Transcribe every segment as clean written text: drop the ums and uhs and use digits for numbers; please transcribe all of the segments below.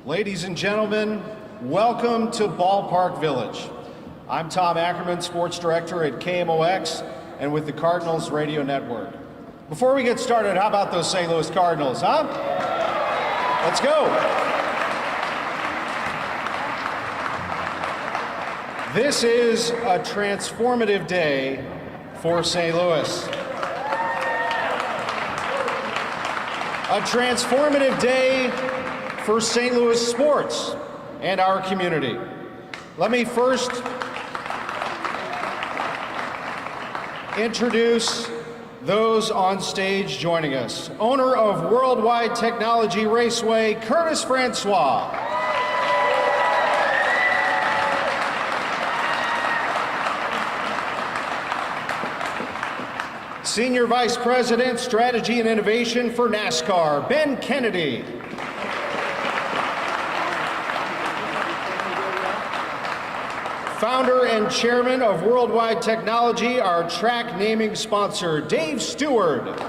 Ladies and gentlemen, welcome to Ballpark Village. I'm Tom Ackerman, Sports Director at KMOX and with the Cardinals Radio Network. Before we get started, how about those St. Louis Cardinals, huh? Let's go. This is a transformative day for St. Louis. A transformative day for St. Louis sports and our community. Let me first introduce those on stage joining us. Owner of Wide Technology Raceway, Curtis Francois. Senior Vice President, Strategy and Innovation for NASCAR, Ben Kennedy. Founder and Chairman of Worldwide Technology, our track naming sponsor, Dave Stewart.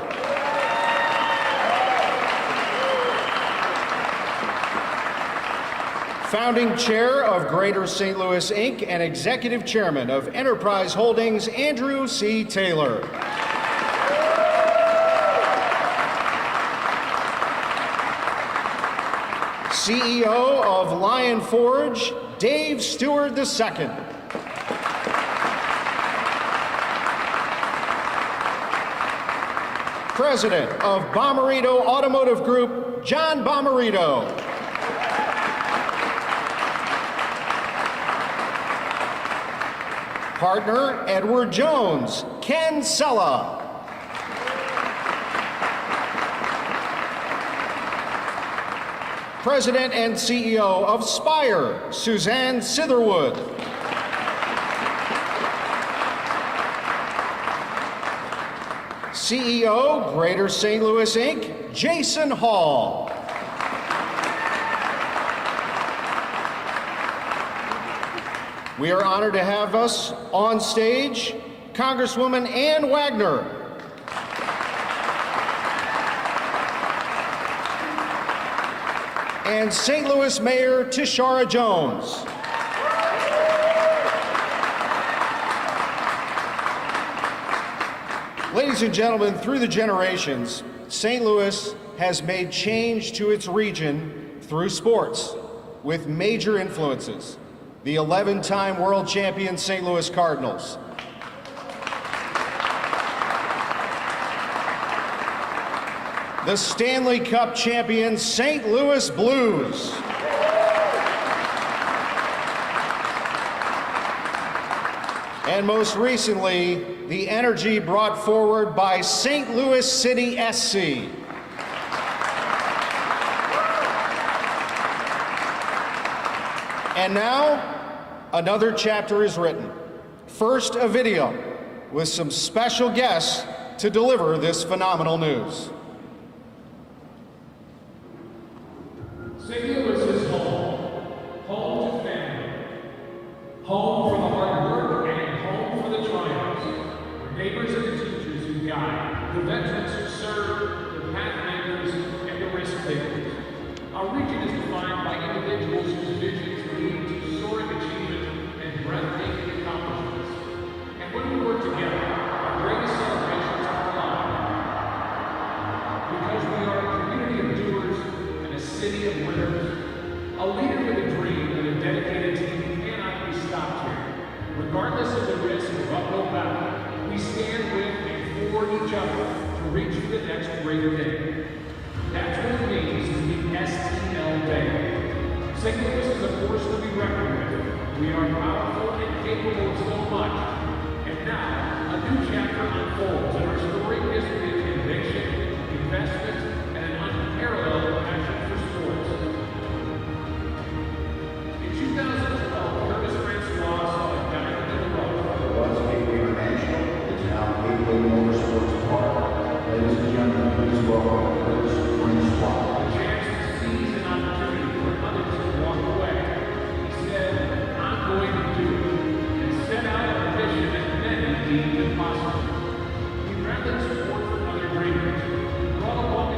Founding Chair of Greater St. Louis, Inc. and Executive Chairman of Enterprise Holdings, Andrew C. Taylor. CEO of Lion Forge, Dave Stewart II. President of Bomarito Automotive Group, John Bomarito. Partner, Edward Jones, Ken Sella. President and CEO of Spire, Suzanne Sitherwood. CEO, Greater St. Louis, Inc., Jason Hall. We are honored to have us on stage, Congresswoman Ann Wagner. And St. Louis Mayor Tishara Jones. Ladies and gentlemen, through the generations, St. Louis has made change to its region through sports with major influences. The 11-time world champion St. Louis Cardinals, the Stanley Cup champion St. Louis Blues, and most recently, the energy brought forward by St. Louis City SC. And now, another chapter is written. First, a video with some special guests to deliver this phenomenal news. St. Louis is home. Home to family. Home for the hard work and home for the triumphs. The neighbors and the teachers who guide, the veterans who serve, the pathmakers, and the risk takers. Our region is defined by individuals whose visions lead to soaring achievement and breathtaking accomplishments. And when we work together, our greatest celebrations are alive. Because we are a community of doers and a city of winners. A leader with a dream and a dedicated team cannot be stopped here. Regardless of the risk of uphill battle, we stand with and for each other to reach for the next greater day. That's what it means to be STL Day. St. Louis is a force to be reckoned with. We are powerful and capable of so much. And now, a new chapter unfolds in our storied history of innovation, investment, and an unparalleled passion for sports. In 2012, Curtis Francois saw a diamond in the rough. It was Gateway International. It's now Gateway Motorsports Park. Ladies and gentlemen, please welcome Curtis Francois. A chance to seize an opportunity for others to walk away. He said, I'm going to do it, and set out a mission that many deemed impossible. He rallied support from other dreamers, brought along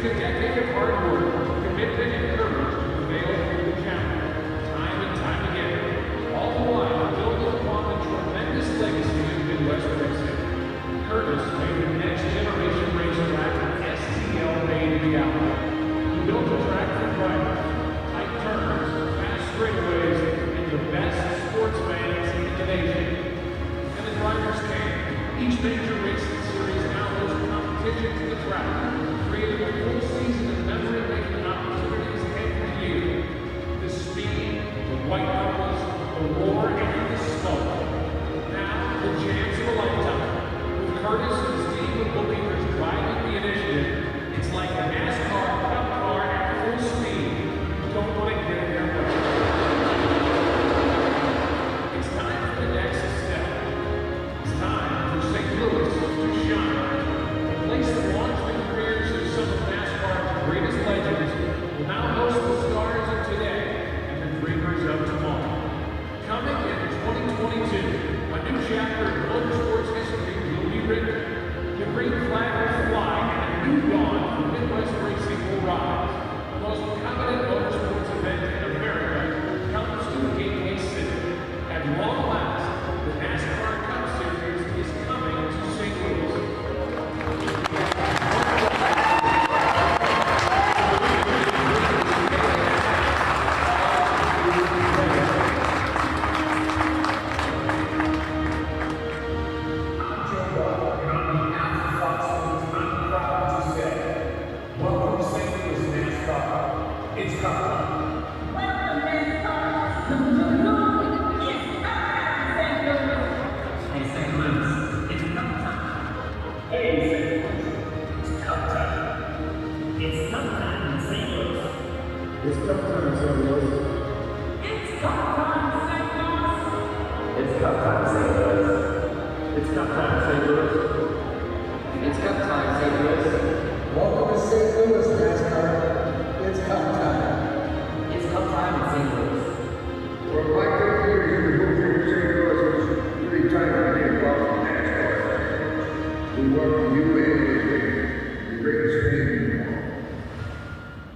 took a decade of hard work, commitment, and courage to prevail through the challenge, time and time again, all the while building upon the tremendous legacy of Midwest racing. Curtis made the next generation racetrack an STL made reality. He built a track for drivers, tight turns, fast straightaways, and the best sports fans in the nation. And the drivers came. Each major racing series now hosts competition to the track, creating a full season of memory-making opportunities every year. The speed, the white knuckles, the roar, and the smoke. Now, the chance of a lifetime. With Curtis and his team of believers driving the initiative, it's like a NASCAR Cup car at full speed. You don't want to get in their way. It's time for the next step. It's time for St. Louis to shine. The place that launched the careers of some of NASCAR's greatest legends will now host the stars of today and the dreamers of tomorrow. Coming in 2022, a new chapter of motorsports history will be written. The green flag will fly and a new dawn for Midwest racing will rise. The most coveted motorsports event in America comes to a gateway city. At long last, the NASCAR Cup Series is coming to St. Louis.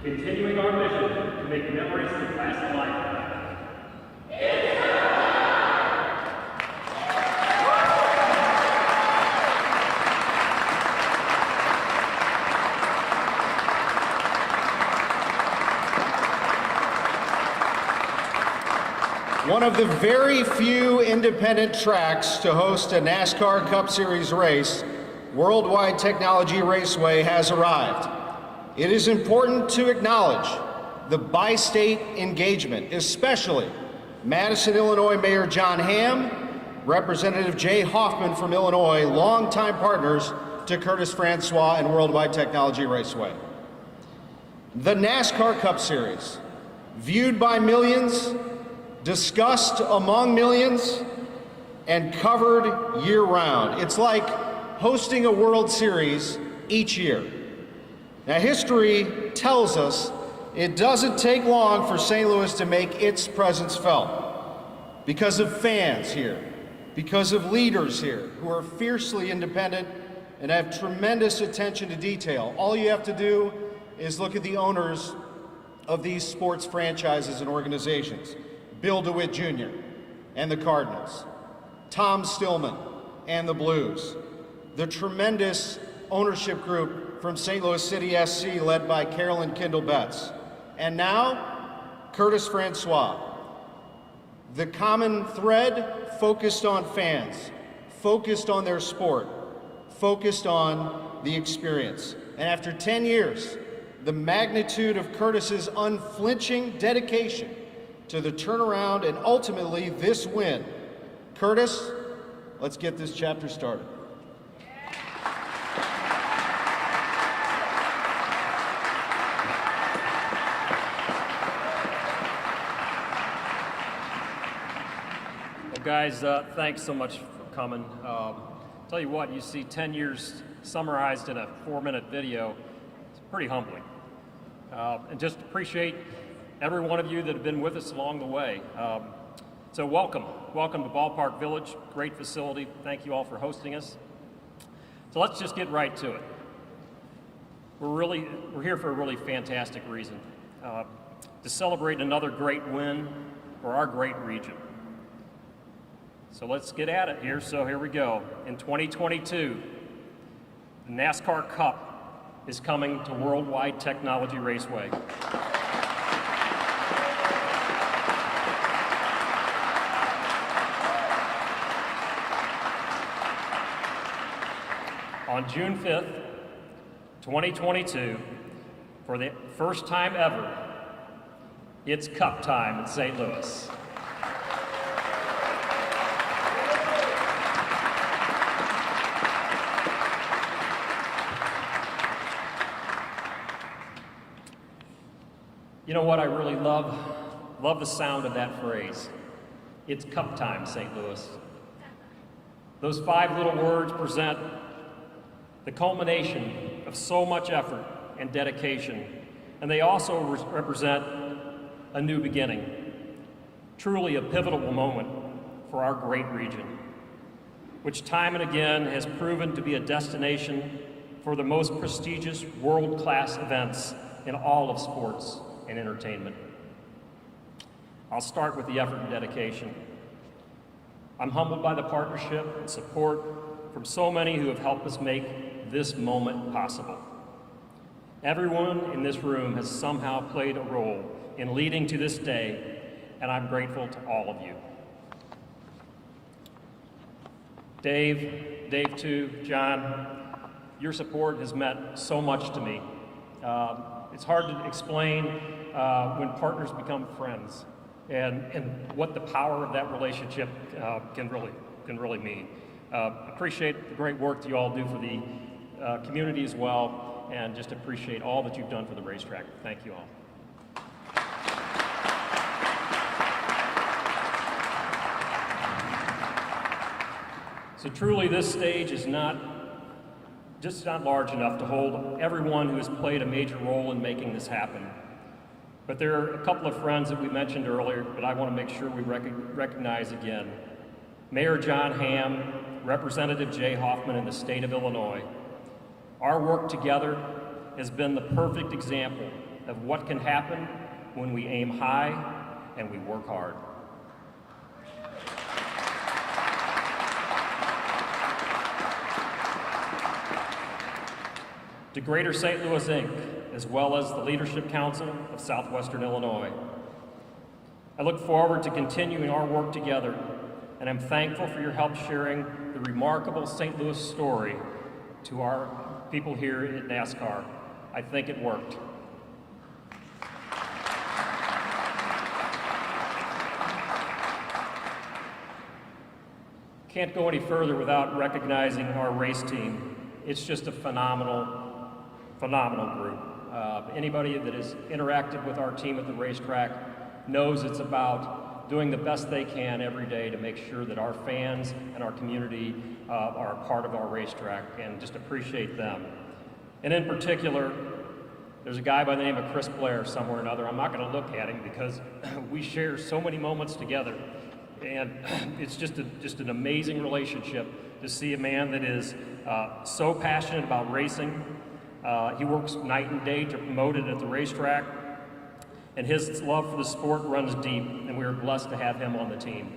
Continuing our mission to make memories that last a lifetime. One of the very few independent tracks to host a NASCAR Cup Series race, Wide Technology Raceway has arrived. It is important to acknowledge the bi-state engagement, especially Madison, Illinois Mayor John Hamm, Representative Jay Hoffman from Illinois, longtime partners to Curtis Francois and Wide Technology Raceway. The NASCAR Cup Series, viewed by millions, discussed among millions, and covered year-round. It's like hosting a World Series each year. Now, history tells us it doesn't take long for St. Louis to make its presence felt because of fans here, because of leaders here who are fiercely independent and have tremendous attention to detail. All you have to do is look at the owners of these sports franchises and organizations. Bill DeWitt Jr. and the Cardinals, Tom Stillman and the Blues, the tremendous ownership group from St. Louis City SC led by Carolyn Kindle Betts, and now Curtis Francois. The common thread focused on fans, focused on their sport, focused on the experience. And after 10 years, the magnitude of Curtis's unflinching dedication to the turnaround and ultimately this win. Curtis, let's get this chapter started. Well, guys, thanks so much for coming. Tell you what, you see 10 years summarized in a 4-minute video. It's pretty humbling. And just appreciate every one of you that have been with us along the way. So welcome to Ballpark Village, great facility. Thank you all for hosting us. So let's just get right to it. We're here for a really fantastic reason, to celebrate another great win for our great region. So let's get at it here. So here we go. In 2022, the NASCAR Cup is coming to Wide Technology Raceway. On June 5th, 2022, for the first time ever, it's Cup time in St. Louis. You know what I really love? Love the sound of that phrase. It's Cup time, St. Louis. Those 5 little words present the culmination of so much effort and dedication, and they also represent a new beginning, truly a pivotal moment for our great region, which time and again has proven to be a destination for the most prestigious world-class events in all of sports and entertainment. I'll start with the effort and dedication. I'm humbled by the partnership and support from so many who have helped us make this moment possible. Everyone in this room has somehow played a role in leading to this day, and I'm grateful to all of you. Dave too, John, your support has meant so much to me. It's hard to explain when partners become friends and what the power of that relationship can really mean. Appreciate the great work that you all do for the community as well, and just appreciate all that you've done for the racetrack. Thank you all. So truly, this stage is just not large enough to hold everyone who has played a major role in making this happen. But there are a couple of friends that we mentioned earlier, but I want to make sure we recognize again. Mayor John Hamm, Representative Jay Hoffman in the state of Illinois. Our work together has been the perfect example of what can happen when we aim high and we work hard. To Greater St. Louis, Inc., as well as the Leadership Council of Southwestern Illinois. I look forward to continuing our work together, and I'm thankful for your help sharing the remarkable St. Louis story to our people here at NASCAR. I think it worked. Can't go any further without recognizing our race team. It's just a phenomenal group. Anybody that has interacted with our team at the racetrack knows it's about doing the best they can every day to make sure that our fans and our community are a part of our racetrack, and just appreciate them. And in particular, there's a guy by the name of Chris Blair somewhere or another. I'm not going to look at him because we share so many moments together, and it's just an amazing relationship to see a man that is so passionate about racing. He works night and day to promote it at the racetrack, and his love for the sport runs deep, and we are blessed to have him on the team.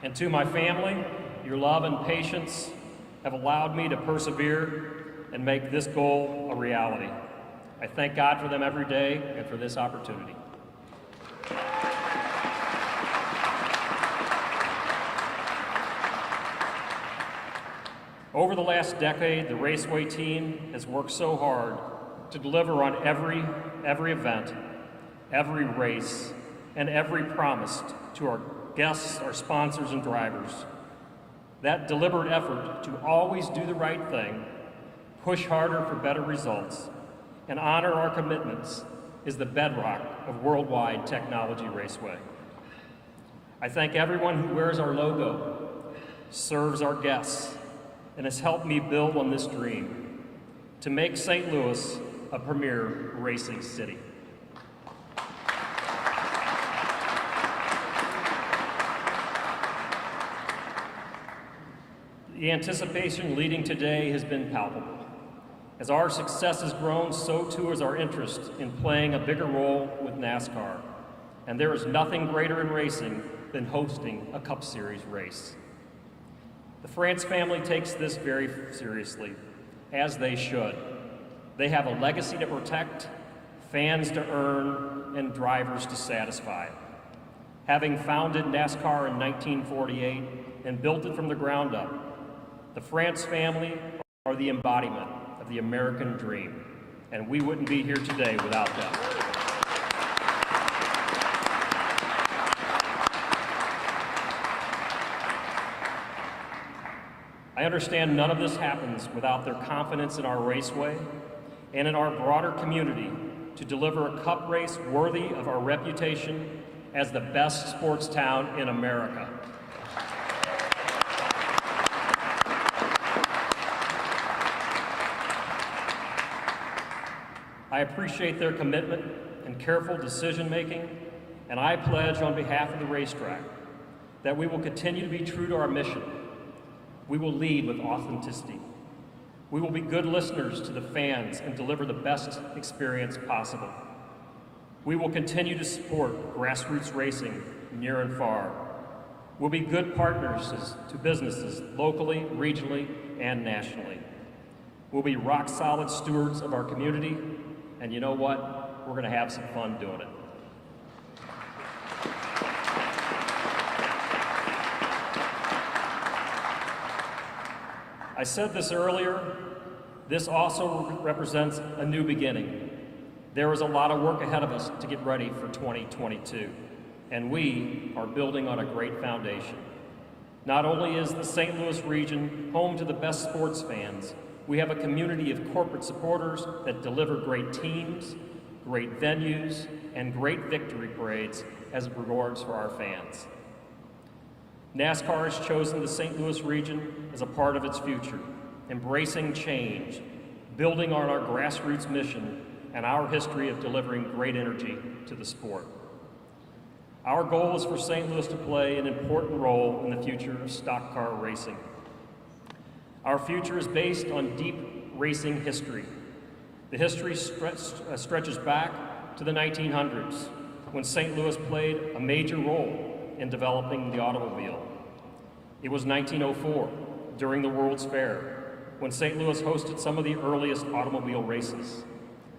And to my family, your love and patience have allowed me to persevere and make this goal a reality. I thank God for them every day and for this opportunity. Over the last decade, the Raceway team has worked so hard to deliver on every event, every race, and every promise to our guests, our sponsors, and drivers. That deliberate effort to always do the right thing, push harder for better results, and honor our commitments is the bedrock of Wide Technology Raceway. I thank everyone who wears our logo, serves our guests, and has helped me build on this dream to make St. Louis a premier racing city. The anticipation leading today has been palpable. As our success has grown, so too is our interest in playing a bigger role with NASCAR. And there is nothing greater in racing than hosting a Cup Series race. The France family takes this very seriously, as they should. They have a legacy to protect, fans to earn, and drivers to satisfy. Having founded NASCAR in 1948 and built it from the ground up, the France family are the embodiment of the American dream, and we wouldn't be here today without them. I understand none of this happens without their confidence in our raceway and in our broader community to deliver a cup race worthy of our reputation as the best sports town in America. I appreciate their commitment and careful decision-making, and I pledge on behalf of the racetrack that we will continue to be true to our mission. We will lead with authenticity. We will be good listeners to the fans and deliver the best experience possible. We will continue to support grassroots racing near and far. We'll be good partners to businesses locally, regionally, and nationally. We'll be rock-solid stewards of our community, and you know what? We're gonna have some fun doing it. I said this earlier, this also represents a new beginning. There is a lot of work ahead of us to get ready for 2022, and we are building on a great foundation. Not only is the St. Louis region home to the best sports fans, we have a community of corporate supporters that deliver great teams, great venues, and great victory parades as rewards for our fans. NASCAR has chosen the St. Louis region as a part of its future, embracing change, building on our grassroots mission and our history of delivering great energy to the sport. Our goal is for St. Louis to play an important role in the future of stock car racing. Our future is based on deep racing history. The history stretches back to the 1900s, when St. Louis played a major role in developing the automobile. It was 1904, during the World's Fair, when St. Louis hosted some of the earliest automobile races.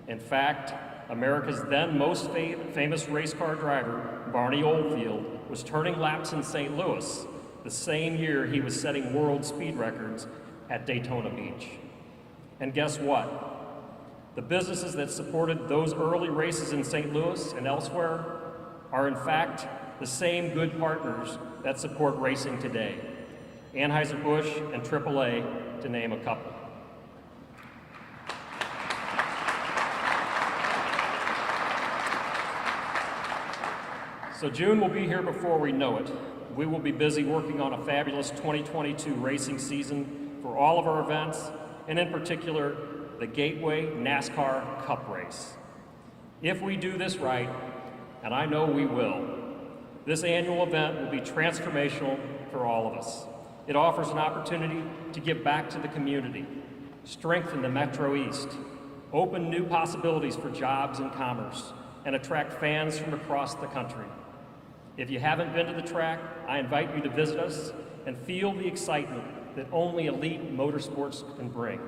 In fact, America's then most famous race car driver, Barney Oldfield, was turning laps in St. Louis the same year he was setting world speed records at Daytona Beach. And guess what? The businesses that supported those early races in St. Louis and elsewhere are in fact the same good partners that support racing today. Anheuser-Busch and AAA, to name a couple. So June will be here before we know it. We will be busy working on a fabulous 2022 racing season for all of our events, and in particular, the Gateway NASCAR Cup Race. If we do this right, and I know we will, this annual event will be transformational for all of us. It offers an opportunity to give back to the community, strengthen the Metro East, open new possibilities for jobs and commerce, and attract fans from across the country. If you haven't been to the track, I invite you to visit us and feel the excitement that only elite motorsports can bring.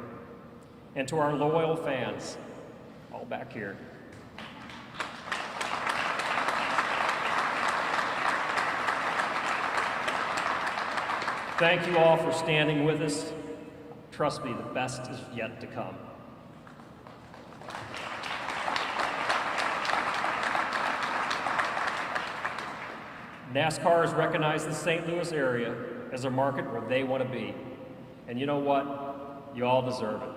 And to our loyal fans, all back here, thank you all for standing with us. Trust me, the best is yet to come. NASCAR has recognized the St. Louis area as a market where they want to be. And you know what? You all deserve it.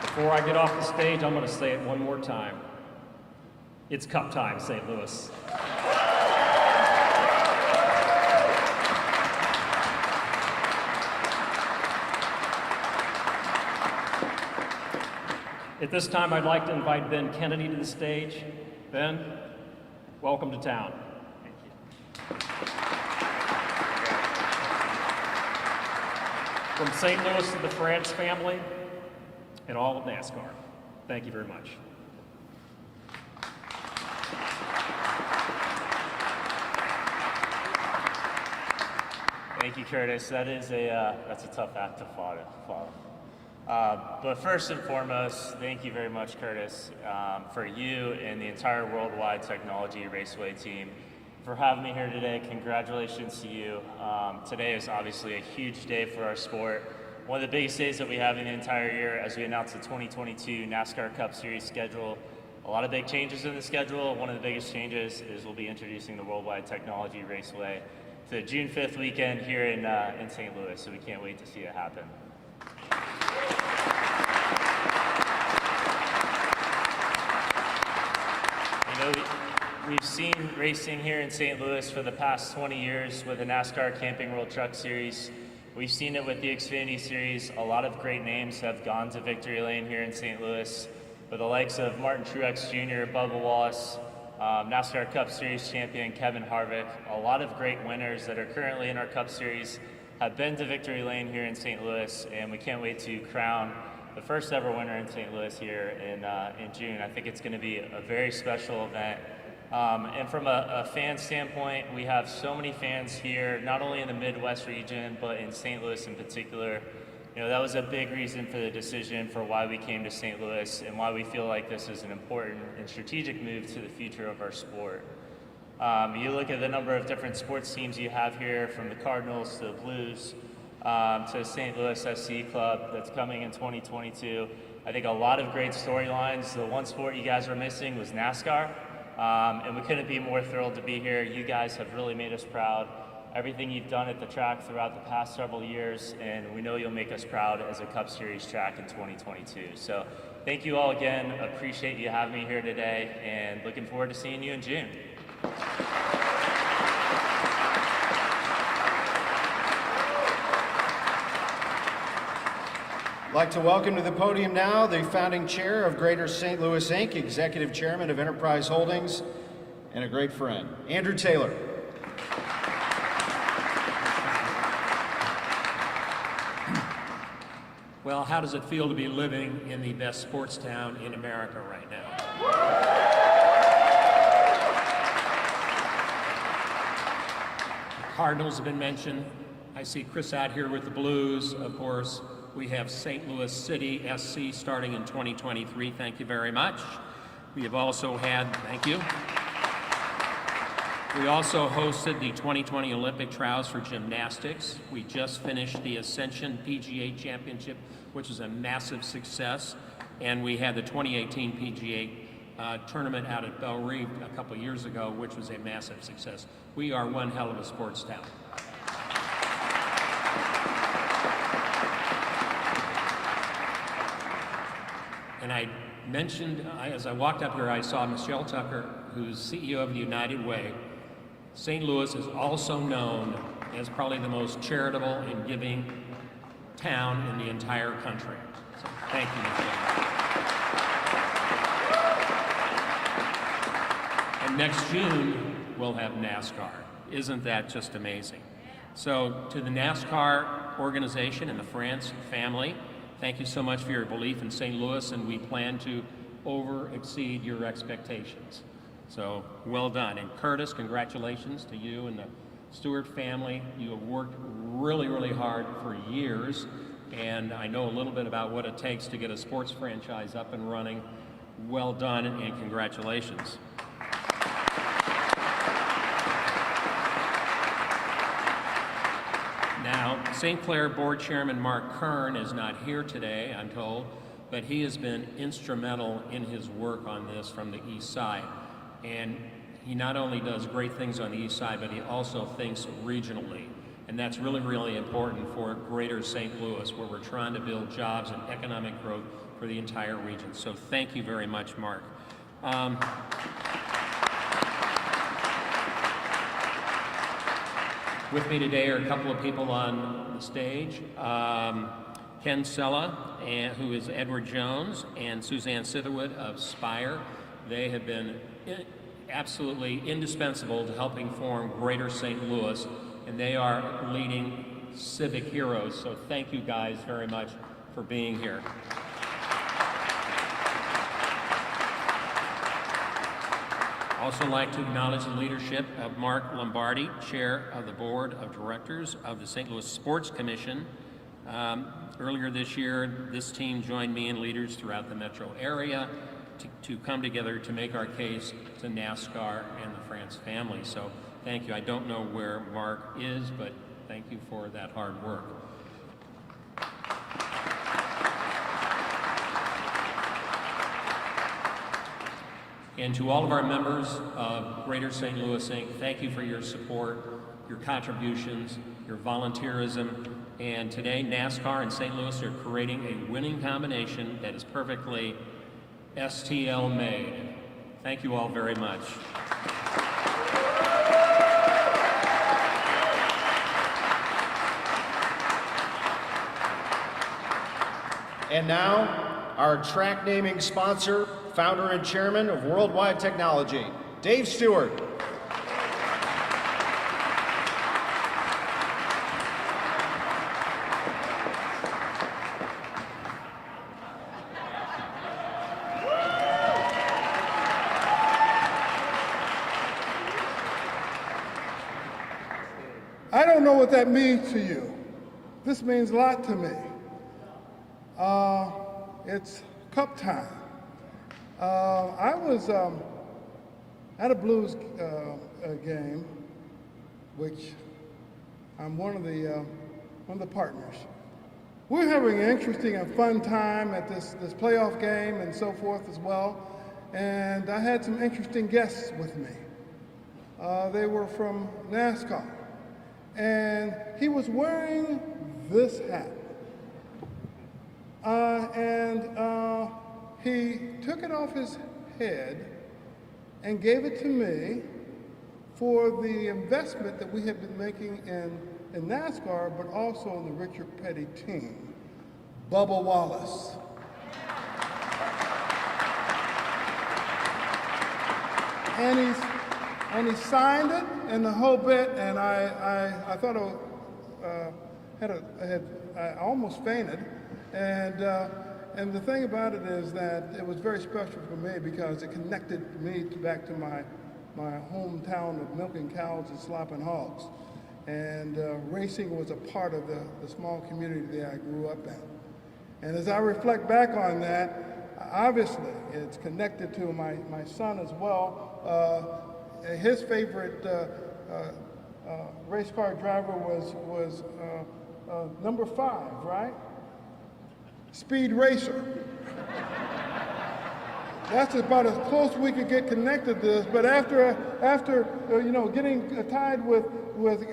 Before I get off the stage, I'm going to say it one more time. It's Cup time, St. Louis. At this time, I'd like to invite Ben Kennedy to the stage. Ben, welcome to town. Thank From St. Louis to the France family and all of NASCAR, thank you very much. Thank you, Curtis. That's a tough act to follow. But first and foremost, thank you very much, Curtis, for you and the entire Wide Technology Raceway team for having me here today. Congratulations to you. Today is obviously a huge day for our sport. One of the biggest days that we have in the entire year as we announce the 2022 NASCAR Cup Series schedule. A lot of big changes in the schedule. One of the biggest changes is we'll be introducing the Wide Technology Raceway to the June 5th weekend here in St. Louis, so we can't wait to see it happen. You know, we've seen racing here in St. Louis for the past 20 years with the NASCAR Camping World Truck Series. We've seen it with the Xfinity Series. A lot of great names have gone to victory lane here in St. Louis, with the likes of Martin Truex Jr., Bubba Wallace, NASCAR Cup Series champion Kevin Harvick. A lot of great winners that are currently in our Cup Series have been to victory lane here in St. Louis, and we can't wait to crown the first ever winner in St. Louis here in June. I think it's going to be a very special event. And from a fan standpoint, we have so many fans here, not only in the Midwest region, but in St. Louis in particular. You know, that was a big reason for the decision for why we came to St. Louis and why we feel like this is an important and strategic move to the future of our sport. You look at the number of different sports teams you have here, from the Cardinals to the Blues, to St. Louis SC Club that's coming in 2022. I think a lot of great storylines. The one sport you guys were missing was NASCAR. And we couldn't be more thrilled to be here. You guys have really made us proud. Everything you've done at the track throughout the past several years, and we know you'll make us proud as a Cup Series track in 2022. So thank you all again. Appreciate you having me here today, and looking forward to seeing you in June. I'd like to welcome to the podium now the founding chair of Greater St. Louis, Inc., executive chairman of Enterprise Holdings, and a great friend, Andrew Taylor. Well, how does it feel to be living in the best sports town in America right now? The Cardinals have been mentioned. I see Chris out here with the Blues, of course. We have St. Louis City SC starting in 2023. Thank you very much. We have also had, thank you. We also hosted the 2020 Olympic trials for gymnastics. We just finished the Ascension PGA Championship, which was a massive success. And we had the 2018 PGA tournament out at Belle Reve a couple years ago, which was a massive success. We are one hell of a sports town. And I mentioned, as I walked up here, I saw Michelle Tucker, who's CEO of the United Way. St. Louis is also known as probably the most charitable and giving town in the entire country. So thank you, Michelle. And next June, we'll have NASCAR. Isn't that just amazing? So to the NASCAR organization and the France family, thank you so much for your belief in St. Louis, and we plan to exceed your expectations. So well done. And Curtis, congratulations to you and the Stewart family. You have worked really, really hard for years, and I know a little bit about what it takes to get a sports franchise up and running. Well done, and congratulations. Now, St. Clair Board Chairman Mark Kern is not here today, I'm told, but he has been instrumental in his work on this from the east side. And he not only does great things on the east side, but he also thinks regionally. And that's really, really important for Greater St. Louis, where we're trying to build jobs and economic growth for the entire region. So thank you very much, Mark. With me today are a couple of people on the stage. Ken Sella, who is Edward Jones, and Suzanne Sitherwood of Spire. They have been absolutely indispensable to helping form Greater St. Louis, and they are leading Civic heroes. So thank you guys very much for being here. Also like to acknowledge the leadership of Mark Lombardi, Chair of the Board of Directors of the St. Louis Sports Commission. Earlier this year, this team joined me and leaders throughout the metro area to come together to make our case to NASCAR and the France family. So thank you. I don't know where Mark is, but thank you for that hard work. And to all of our members of Greater St. Louis Inc., thank you for your support, your contributions, your volunteerism. And today, NASCAR and St. Louis are creating a winning combination that is perfectly STL made. Thank you all very much. And now, our track naming sponsor, founder and chairman of Wide Technology, Dave Stewart. I don't know what that means to you. This means a lot to me. It's cup time. I was at a Blues game, which I'm one of the partners. We're having an interesting and fun time at this playoff game and so forth as well. And I had some interesting guests with me. They were from NASCAR. And he was wearing this hat. He took it off his head and gave it to me for the investment that we have been making in NASCAR, but also in the Richard Petty team, Bubba Wallace. And he signed it and the whole bit, and I thought I almost fainted. And the thing about it is that it was very special for me because it connected me back to my hometown of milking cows and slopping hogs. And racing was a part of the small community that I grew up in. And as I reflect back on that, obviously it's connected to my son as well. His favorite race car driver was number 5, right? Speed Racer. That's about as close we could get connected to this. But after getting tied with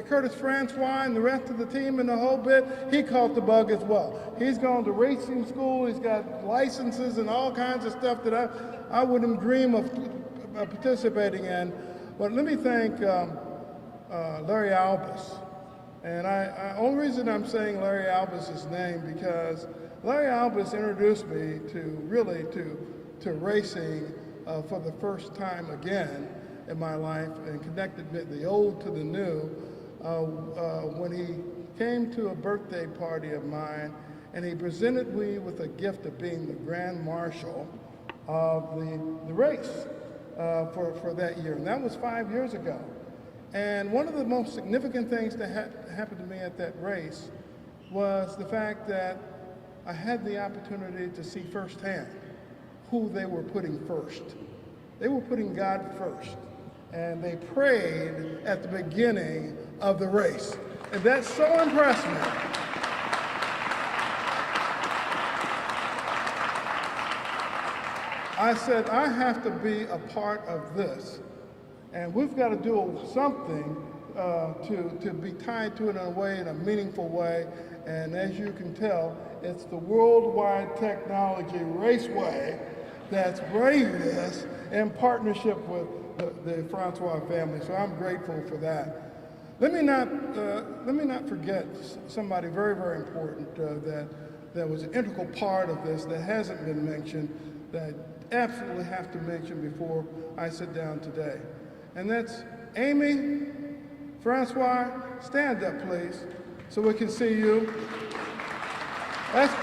Curtis Francois and the rest of the team and the whole bit, he caught the bug as well. He's gone to racing school. He's got licenses and all kinds of stuff that I wouldn't dream of participating in. But let me thank Larry Albus. And the only reason I'm saying Larry Albus' name because Larry Albus introduced me to racing for the first time again in my life and connected the old to the new when he came to a birthday party of mine and he presented me with a gift of being the Grand Marshal of the race for that year. And that was 5 years ago. And one of the most significant things that happened to me at that race was the fact that I had the opportunity to see firsthand who they were putting first. They were putting God first. And they prayed at the beginning of the race. And that so impressed me. I said, I have to be a part of this. And we've got to do something to be tied to it in a meaningful way. And as you can tell, it's the Wide Technology Raceway that's bringing this in partnership with the Francois family. So I'm grateful for that. Let me not forget somebody very, very important that was an integral part of this that hasn't been mentioned that I absolutely have to mention before I sit down today. And that's Amy, Francois, stand up please. so we can see you. That's,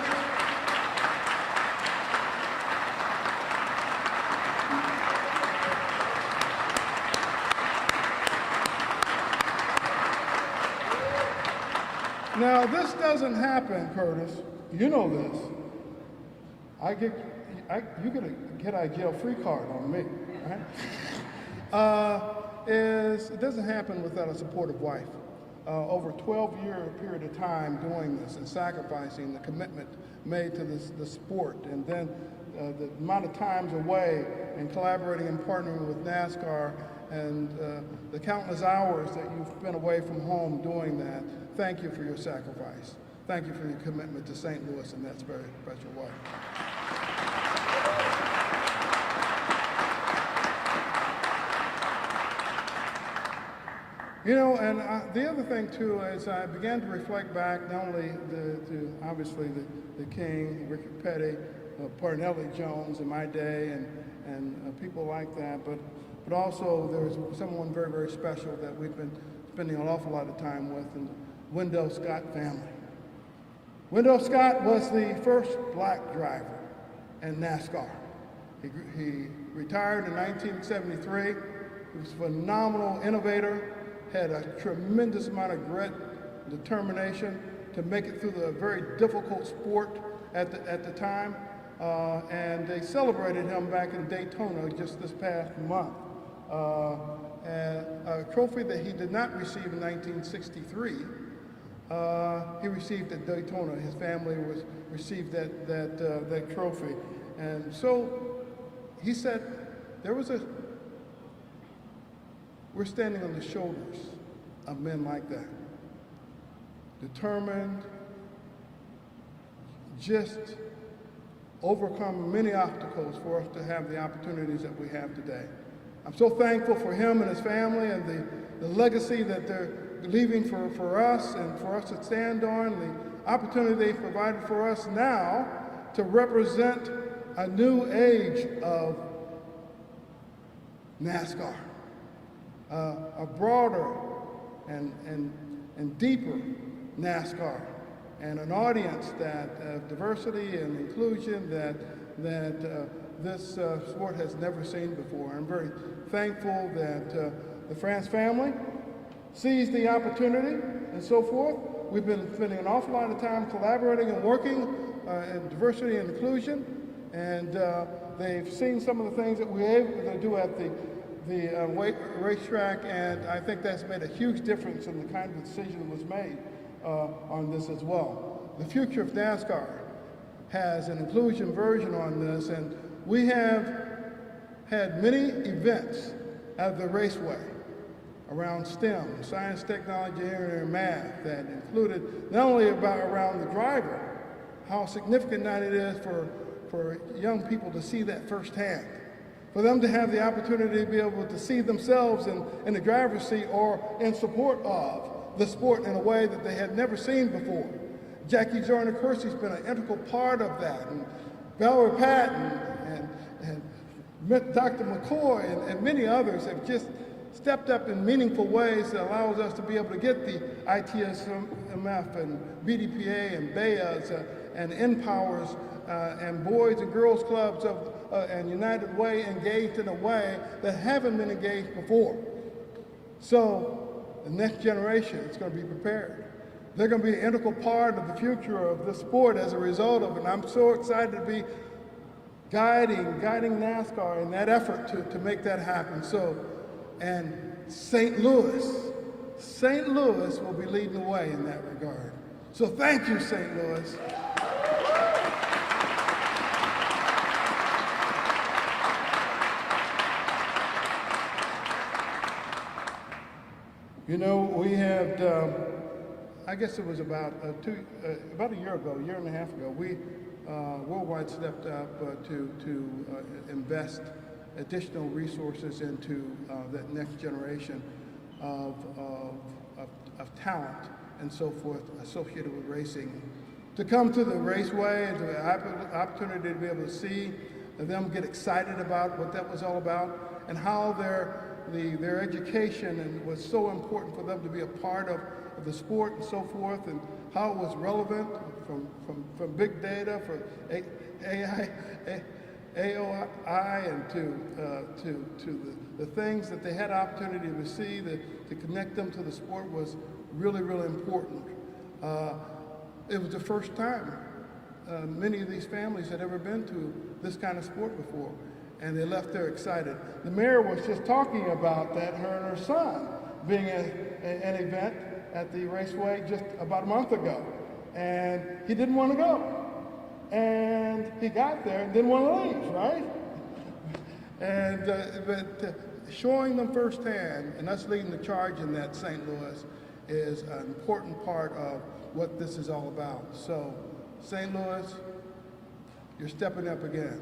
now, this doesn't happen, Curtis. You know this. You get a get out of jail free card on me, right? It doesn't happen without a supportive wife. Over a 12-year period of time doing this and sacrificing the commitment made to the sport, and then the amount of times away and collaborating and partnering with NASCAR, and the countless hours that you've spent away from home doing that. Thank you for your sacrifice. Thank you for your commitment to St. Louis and that very special way. You know, and the other thing too is I began to reflect back not only to obviously the King, Ricky Petty, Parnelli Jones in my day, and people like that, but also there was someone very, very special that we've been spending an awful lot of time with, and Wendell Scott family. Wendell Scott was the first black driver in NASCAR. He retired in 1973. He was a phenomenal innovator, had a tremendous amount of grit, determination to make it through the very difficult sport at the time. And they celebrated him back in Daytona just this past month. And a trophy that he did not receive in 1963. He received at Daytona. His family received that trophy. And so he said, we're standing on the shoulders of men like that. Determined, just overcome many obstacles for us to have the opportunities that we have today. I'm so thankful for him and his family and the legacy that they're leaving for us and for us to stand on, the opportunity they provided for us now to represent a new age of NASCAR, a broader and deeper NASCAR, and an audience that diversity and inclusion that this sport has never seen before. I'm very thankful that the France family seized the opportunity and so forth. We've been spending an awful lot of time collaborating and working in diversity and inclusion, and they've seen some of the things that we're able to do at the racetrack, and I think that's made a huge difference in the kind of decision that was made on this as well. The future of NASCAR has an inclusion version on this, and we have had many events at the raceway around STEM, science, technology, engineering, and math, that included not only around the driver, how significant that it is for young people to see that firsthand, for them to have the opportunity to be able to see themselves in the driver's seat or in support of the sport in a way that they had never seen before. Jackie Joyner-Kersey's been an integral part of that, and Valerie Patton and Dr. McCoy and many others have just stepped up in meaningful ways that allows us to be able to get the ITSMF and BDPA and BEAs and NPowers and Boys and Girls Clubs and United Way engaged in a way that haven't been engaged before. So the next generation is going to be prepared. They're going to be an integral part of the future of the sport as a result of it. And I'm so excited to be guiding NASCAR in that effort to make that happen. So, and St. Louis will be leading the way in that regard. So thank you, St. Louis. You know, we had, I guess it was about a year and a half ago, we Worldwide stepped up to invest additional resources into that next generation of talent and so forth associated with racing. To come to the raceway and to the opportunity to be able to see them get excited about what that was all about and how their education was so important for them to be a part of the sport and so forth, and how it was relevant from big data, from AOI, and to the things that they had opportunity to see, to connect them to the sport was really, really important. It was the first time many of these families had ever been to this kind of sport before, and they left there excited. The mayor was just talking about that, her and her son, being an event at the raceway just about a month ago, and he didn't want to go. And he got there and didn't want to leave, right? But showing them firsthand and us leading the charge in that St. Louis is an important part of what this is all about. So, St. Louis, you're stepping up again,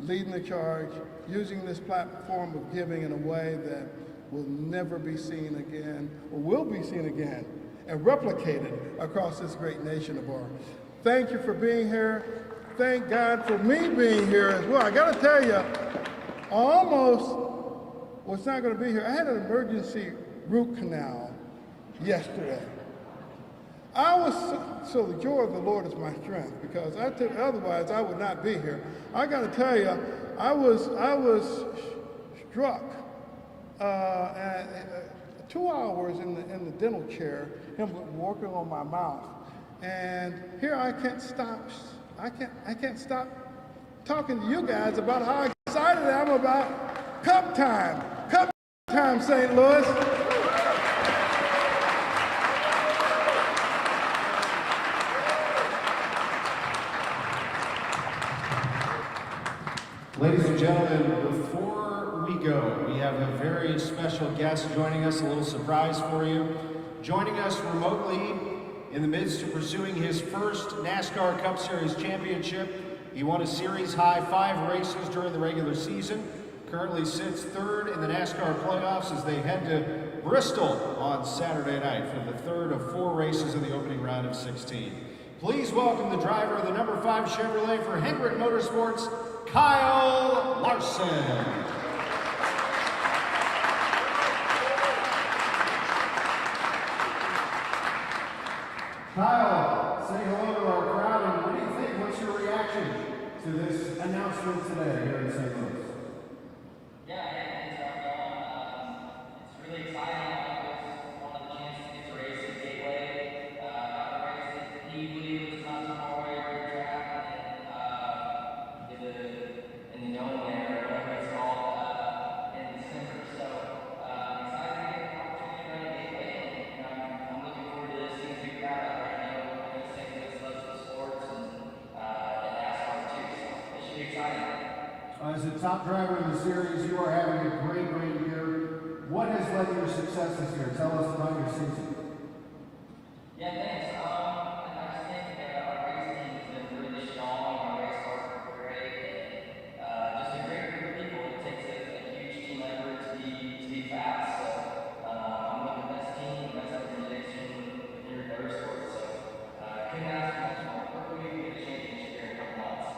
leading the charge, using this platform of giving in a way that will never be seen again, or will be seen again, and replicated across this great nation of ours. Thank you for being here. Thank God for me being here as well. I gotta tell you, I almost was not gonna be here. I had an emergency root canal yesterday. So the joy of the Lord is my strength, because otherwise I would not be here. I gotta tell you, I was struck at 2 hours in the dental chair, him working on my mouth. And here I can't stop talking to you guys about how excited I am about Cup time, St. Louis. Ladies and gentlemen, before we go, we have a very special guest joining us, a little surprise for you. Joining us remotely in the midst of pursuing his first NASCAR Cup Series championship. He won a series-high 5 races during the regular season, currently sits third in the NASCAR playoffs as they head to Bristol on Saturday night for the third of 4 races in the opening round of 16. Please welcome the driver of the number 5 Chevrolet for Hendrick Motorsports, Kyle Larson. Kyle, say hello to our crowd, and what do you think? What's your reaction to this announcement today here in St. Louis? It's really exciting. I wanted the chance to get to race at Gateway. Got to race at Peebly, which is not too far away from the track, and in the Dome there, whatever it's called, in December. So I'm excited to get the opportunity to run at Gateway, and I'm looking forward to this. Seeing a big crowd out there. I know St. Louis loves the sports and NASCAR too, so it should be exciting. As a top driver in the series, you are having a great year. What has led to your success this year? Tell us about your season. Yeah, thanks. I just think our race team has been really strong. Our race cars are great, and just a great group of people. It takes a huge team effort to be fast. So I'm with the best team, the best organization in your motorsport. So couldn't ask for much more. Hopefully we can get a championship here in a couple months.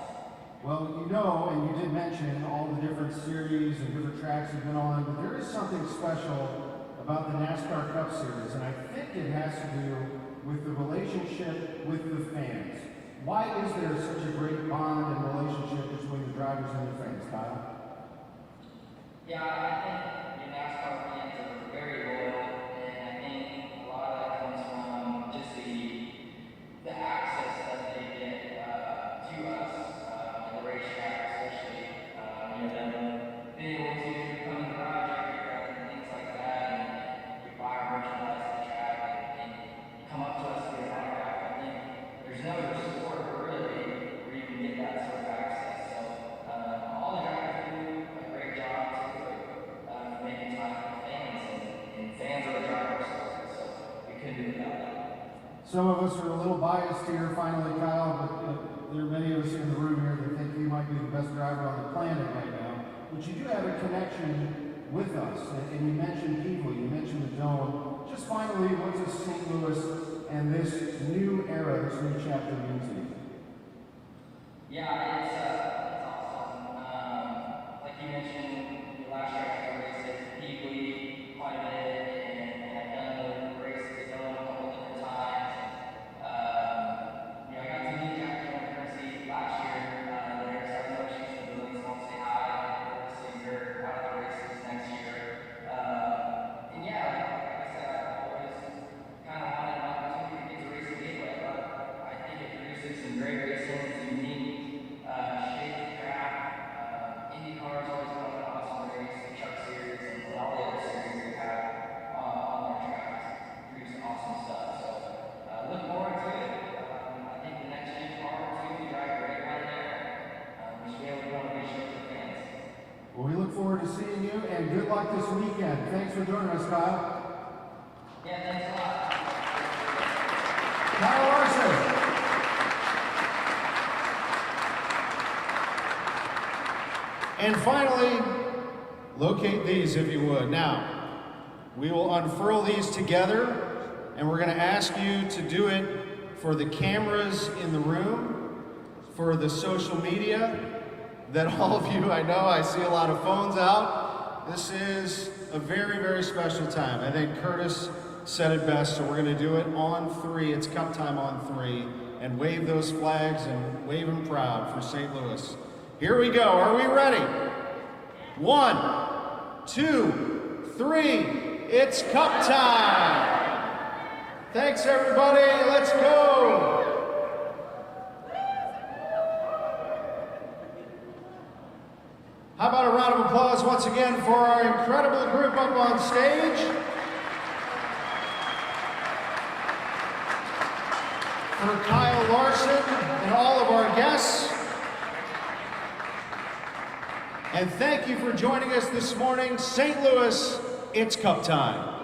Well, you know, and you did mention all the different series and different tracks you've been on, but there is something special about the NASCAR Cup Series, and I think it has to do with the relationship with the fans. Why is there such a great bond and relationship between the drivers and the fans, Kyle? Yeah, I think NASCAR fans are very loyal, and I think a lot of that comes from just the access that they get to us, at the racetrack especially. Them being able to come in the garage every year and things like that, and you buy our merchandise at the track and come up to us to get an autograph. I think there's no other sport really where you can get that sort of access. So all the drivers do a great job too, making time for fans, and fans are the drivers, so we couldn't do without that. Some of us are a little biased here, finally, Kyle, but there are many of us in the room here that think you might be the best driver on the planet right now. But you do have a connection with us, and you mentioned Peebly, you mentioned the Dome. Just finally, what does St. Louis and this new era, this new chapter mean to you? Yeah, it's awesome. Like you mentioned, last year I raced at Peebly quite a bit, and I've done the races at Dome a couple to seeing you, and good luck this weekend. Thanks for joining us, Kyle. Yeah, thanks a lot. Kyle Larson. And finally, locate these if you would. Now, we will unfurl these together, and we're going to ask you to do it for the cameras in the room, for the social media, that all of you, I know, I see a lot of phones out. This is a very, very special time. I think Curtis said it best, so we're going to do it on 3. It's Cup time on 3, and wave those flags and wave them proud for St. Louis. Here we go. Are we ready? 1, 2, 3. It's Cup time. Thanks, everybody. Let's go. How about a round of applause once again for our incredible group up on stage? For Kyle Larson and all of our guests. And thank you for joining us this morning. St. Louis, it's Cup time.